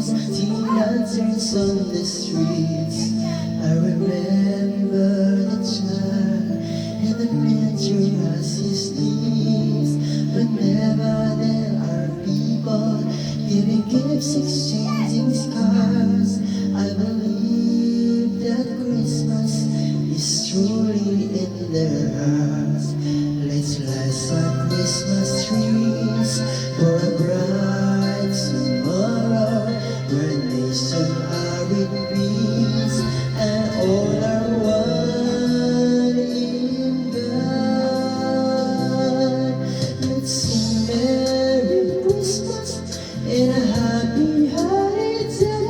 teen lanterns on the streets. I remember the child in the manger as his needs. Whenever there are people giving gifts, exchanging scars, I believe that Christmas is truly in their hearts. Let's light some Christmas trees for a bright tomorrow, where nations are in peace and all are one in God. Let's sing Merry Christmas and a happy holiday.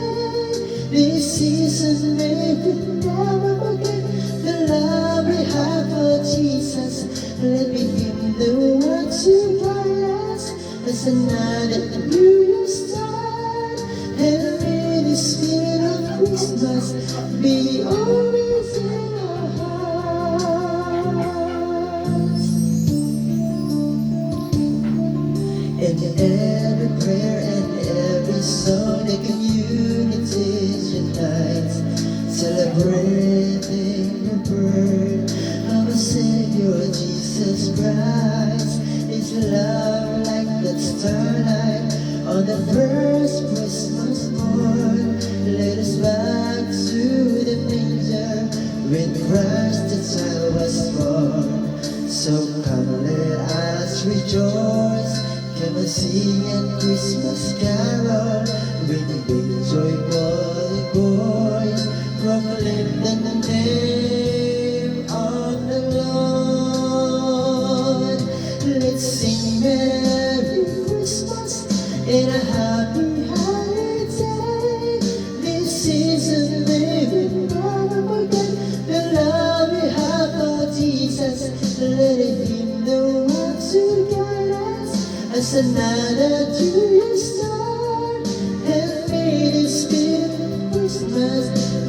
This season may we never forget the love we have for Jesus. Let me give the word to guide us as another new year start. And may the spirit of Christmas be always in our hearts. In every prayer and every song, the community unites, celebrating the birth of a Savior, Jesus Christ. His love like that starlight on the first Christmas morn led us back to the manger when Christ the child was born. So come let us rejoice, come and sing a Christmas carol, with big joyful voice proclaim the name of the Lord. Let's sing Merry Christmas and a happy holiday. This season may we never forget the love we have for Jesus. Let Him the one to guide us as another new year start. And may the spirit of Christmas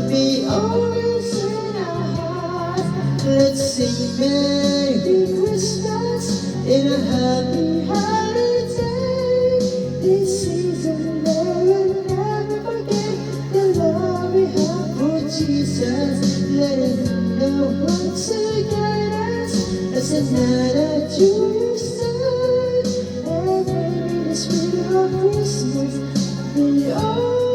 be always in our hearts. Let's sing Merry Christmas and a happy holiday. This season they will never forget the love we have for Jesus. Let Him know what to guide us as another new year start. And may the spirit of Christmas be always